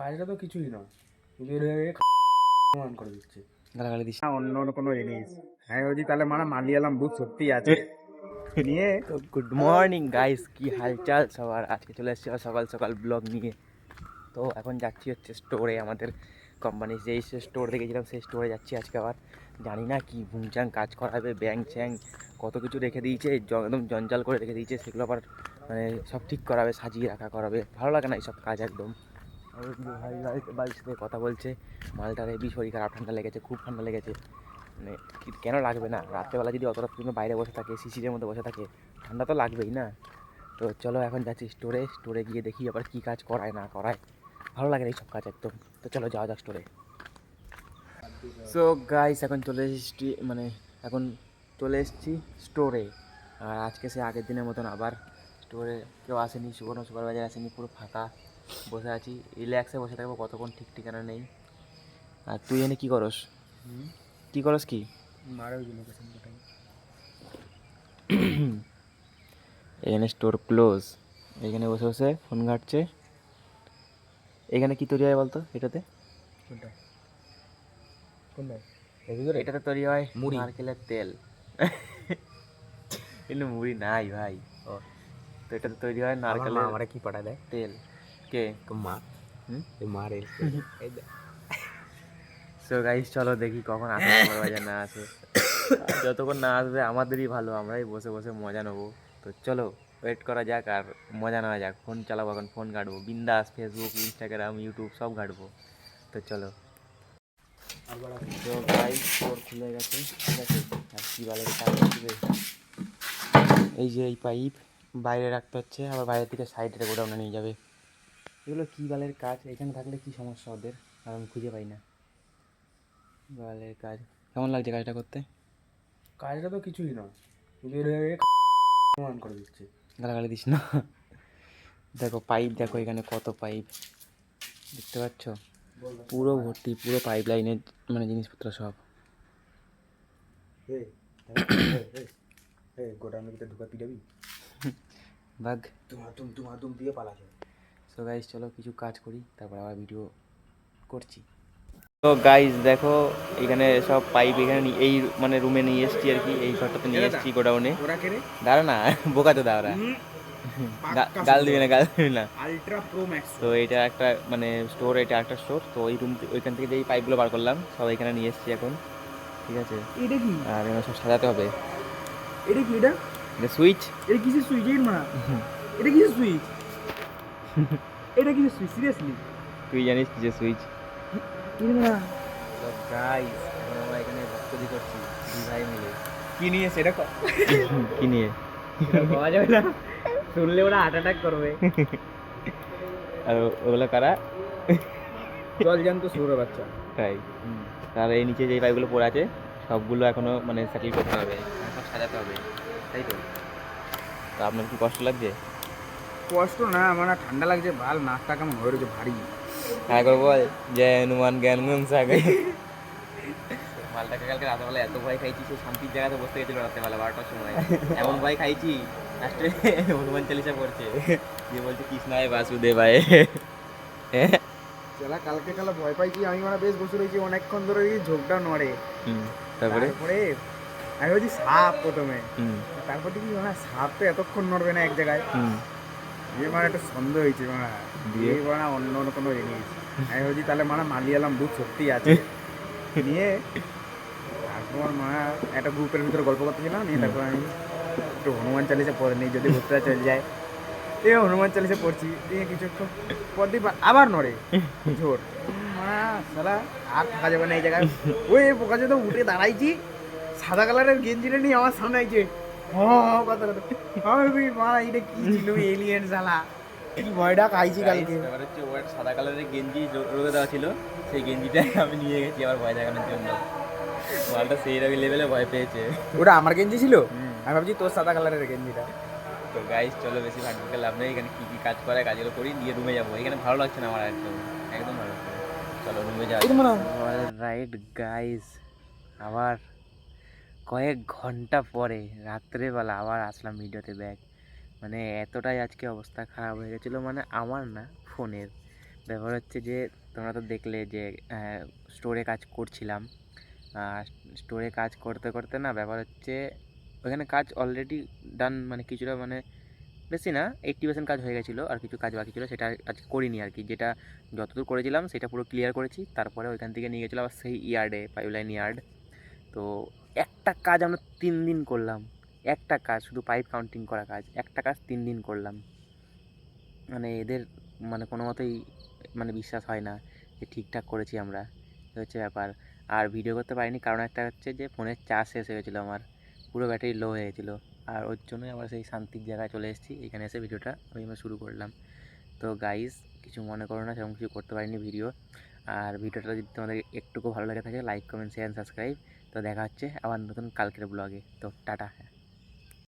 কাজটা তো কিছুই নয়, কিন্তু প্রমাণ করে দিচ্ছে। গালাগালি দিস অন্য কোনো জিনিস। আমি বলছি তাহলে মালিয়ালাম বুথ সত্যি আছে নিয়ে। তো গুড মর্নিং গাইস, কি হালচাল সবার? আজকে চলে এসেছি আবার সকাল সকাল ব্লগ নিয়ে। তো এখন যাচ্ছি হচ্ছে স্টোরে, আমাদের কোম্পানির যেই স্টোর দেখেছিলাম সেই স্টোরে যাচ্ছি আজকে। আবার জানি না কি ভুংচাং কাজ করাবে, ব্যাংক চ্যাং কত কিছু রেখে দিয়েছে, একদম জঞ্জাল করে রেখে দিয়েছে। সেগুলো আবার মানে সব ঠিক করাবে, সাজিয়ে রাখা করাবে। ভালো লাগে না এইসব কাজ একদম। আর ভাই বাড়ির সাথে কথা বলছে, মালটার হেবি শরীর খারাপ, ঠান্ডা লেগেছে, খুব ঠান্ডা লেগেছে। মানে কেন লাগবে না? রাত্রেবেলা যদি অত রাত পর্যন্ত বাইরে বসে থাকে, শিশিরের মধ্যে বসে থাকে, ঠান্ডা তো লাগবেই না। তো চলো এখন যাচ্ছি স্টোরে গিয়ে দেখি আবার কী কাজ করায় না করায়। ভালো লাগে না এইসব কাজ একদম। তো চলো যাওয়া যাক স্টোরে। সো গাইস, এখন চলে এসেছি স্টোরে। আর আজকে সে আগের দিনের মতন আবার স্টোরে কেউ আসেনি, কোনো সুপারভাইজার আসেনি, পুরো ফাঁকা বসে আছি। রিল্যাক্সে বসে থাকবো, কতক্ষণ ঠিক ঠিকানা নেই। আর তুই এনে কী করস? কী করস কি? মারে ওই লোকেশন কোথায়? এখানে স্টোর ক্লোজ। এখানে বসে বসে ফোন ঘাটছে। এখানে কি তৈরি হয় বলতো? এটাতে কোনটা কোনটায়? এর ভিতরে এটাতে তৈরি হয় মুড়ি। নারকেলের তেল। কিন্তু মুড়ি নাই ভাই। ও, তো এটাতে তৈরি হয় আমার মা নারকেলের আমারে কি পাঠায় দেয়? তেল। কে? তো মা, হুম। মা রেলস এই দেয়। সো গাইস, চলো দেখি কখন আসে সুপারভাইজার না আসে। আর যতক্ষণ না আসবে আমাদেরই ভালো, আমরাই বসে বসে মজা নেবো। তো চলো ওয়েট করা যাক আর মজা নেওয়া যাক। ফোন চালাবো, এখন ফোন ঘাটবো বিন্দাস, ফেসবুক, ইনস্টাগ্রাম, ইউটিউব সব ঘাটবো। তো চলো। তো গাইস, স্টোর খুলে গেছে, ঠিক আছে। আর কী বালের কাজ করবে, এই যে এই পাইপ বাইরে রাখতে হচ্ছে, আবার বাইরের থেকে সাইডে গোডাউনে নিয়ে যাবে। এগুলো কী বালের কাজ? এখানে থাকলে কি সমস্যা ওদের? আর আমি খুঁজে পাই না বালের কাজ। কেমন লাগছে কাজটা করতে? কাজটা তো কিছুই নয়, কিন্তু প্রমাণ করে দিচ্ছে। গালাগালি দিস না। দেখো পাইপ, দেখো এখানে কত পাইপ দেখতে পাচ্ছ, পুরো ভর্তি, পুরো পাইপ লাইনের মানে জিনিসপত্র সব। গোডাউনের ভিতরে ঢুকা পিটাবি, বাঘ। তুম দিয়ে পালাছে। সো গাইস, চলো কিছু কাজ করি, তারপর আবার ভিডিও করছি। তো গাইস দেখো, এখানে সব পাইপ এখানে এই মানে রুমে নিয়ে এসেছি আর কি, এই ঘরটাতে নিয়ে এসেছি গোডাউনে। ওরা কে রে? দাঁড়া না, বোকা তো দাঁড়া। গাল দিবি না, গাল দিবি না। Ultra pro max. তো এটা একটা মানে স্টোর, এটা একটা স্টোর। তো ওই রুম, ওইখান থেকে যেই পাইপগুলো বার করলাম সব এখানে নিয়ে এসেছি এখন, ঠিক আছে। এটা কি? আর এগুলো সব সাজাতে হবে। এটা কি? এটা এটা সুইচ। এটা কিসের সুইচ? এর মা, এটা কিসের সুইচ? এটা কিসের সুইচ? সিরিয়াসলি তুই জানিস কি যে সুইচ? এর মা। তো গাইস, এখন আমরা এখানে ভক্তি করছি দুই ভাই মিলে। কি নিয়ে সেটা কি নিয়ে? পাওয়া যাবে না, শুনলে ওরা হার্ট অ্যাটাক করবে। আর ওগুলো কারা? জল জ্যান্ত সৌর বাচ্চা। তাই। তাহলে এই নিচে যে পাইপগুলো পড়ে আছে সবগুলো এখনো মানে সেটেল করতে হবে, সব সাজাতে হবে, তাই তো। তো আপনার কি কষ্ট লাগছে? কষ্ট না, আমার না ঠান্ডা লাগছে, ভাল নাকটা কেমন হয়ে রয়েছে ভারী। হ্যাঁ করে বল, জয় হনুমান জ্ঞান গুণ সাগে। মালটাকে কালকে রাতেবেলা এত ভয় খাইছি, সে শান্তির জায়গাতে বসতে গেছিল রাতেবেলা 12টার সময়। এমন ভয় খাইছি, লাস্টে হনুমান চালিশা পড়ছে, দিয়ে বলছে কৃষ্ণায় বাসুদেবায়। সেলা কালকে ভয় পাইছি আমি, মানে বেশ বসে রয়েছি অনেকক্ষণ ধরে, এই ঝোঁকটা নড়ে। তারপরে তারপরে আমি বলছি সাপ প্রথমে, হুম তারপর দেখি মানে সাপ তো এতক্ষণ নড়বে না এক জায়গায়। হুম দিয়ে মানে একটা সন্দেহ হয়েছে মানে, দিয়ে মানে অন্য কোনো জিনিস। আমি ভাবছি তাহলে মানে মালিয়ালাম দুধ সত্যি আছে নিয়ে। তারপর মা একটা গ্রুপের ভিতরে গল্প করতেছিলাম নিয়ে, তারপর আমি একটু হনুমান চালিশা পড়ে নিই, যদি ভূতটা চলে যায়। এই হনুমান চালিশা পড়ছি, দিয়ে কিছুক্ষণ পর দিয়ে আবার নড়ে ঝোর। মা সালা আর থাকা যাবে না এই জায়গায়। ওই পোকা তো উঠে দাঁড়াইছি, সাদা কালারের গেঞ্জিটা নিয়ে আমার সামনে আইছে। কথা আমি মা এটা কি ছিল? এলিয়েন শালা, কি ভয়টা খাইছি কালকে। এবার হচ্ছে ও একটা সাদা কালারের গেঞ্জি রোদে দেওয়া ছিল, সেই গেঞ্জিটা আমি নিয়ে গেছি আমার ভয় দেখানোর জন্য। মালটা সেই রকম লেভেলে ভয় পেয়েছে। ওটা আমার গেঞ্জি ছিল, আমি ভাবছি তোর সাদা কালারের গেঞ্জিটা। তো গাইস চলো, বেশি ভাগ্যকে লাভ নেই। এখানে কী কী কাজ করে কাজগুলো করি, দিয়ে রুমে যাবো। এখানে ভালো লাগছে না আমার একদম, একদম ভালো লাগছে না। চলো রুমে যাই। রাইট গাইস, আবার কয়েক ঘন্টা পরে রাত্রেবেলা আবার আসলাম ভিডিওতে ব্যাক। মানে এতটাই আজকে অবস্থা খারাপ হয়ে গেছিলো, মানে আমার না, ফোনের ব্যাপার হচ্ছে যে তোমরা তো দেখলে যে স্টোরে কাজ করছিলাম। স্টোরে কাজ করতে করতে না ব্যাপার হচ্ছে ওখানে কাজ অলরেডি ডান, মানে কিছুটা মানে বেশি না, 80% কাজ হয়ে গেছিলো, আর কিছু কাজ বাকি ছিল সেটা আজকে করিনি আর কি। যেটা যতদূর করেছিলাম সেটা পুরো ক্লিয়ার করেছি। তারপরে ওইখান থেকে নিয়ে গেছিলো আবার সেই ইয়ার্ডে, পাইপলাইন ইয়ার্ড। তো একটা কাজ আমরা 3 দিন করলাম, একটা কাজ শুধু পাইপ কাউন্টিং করা কাজ, একটা কাজ 3 দিন করলাম। মানে এদের মানে কোনো মতেই মানে বিশ্বাস হয় না যে ঠিকঠাক করেছি আমরা, এই হচ্ছে ব্যাপার। আর ভিডিও করতে পারিনি কারণ একটা হচ্ছে যে ফোনের চার্জ শেষ হয়ে গেছিলো আমার, পুরো ব্যাটারি লো হয়ে গেছিলো। আর ওর জন্যই আমরা সেই শান্তির জায়গায় চলে এসেছি, এখানে এসে ভিডিওটা আমরা শুরু করলাম। তো গাইস কিছু মনে করো না, সেরকম কিছু করতে পারিনি ভিডিও। আর ভিডিওটা যদি তোমাদের একটুকু ভালো লেগে থাকে লাইক কমেন্ট শেয়ার সাবস্ক্রাইব। তো দেখা হচ্ছে আবার নতুন কালকের ব্লগে। তো টাটা।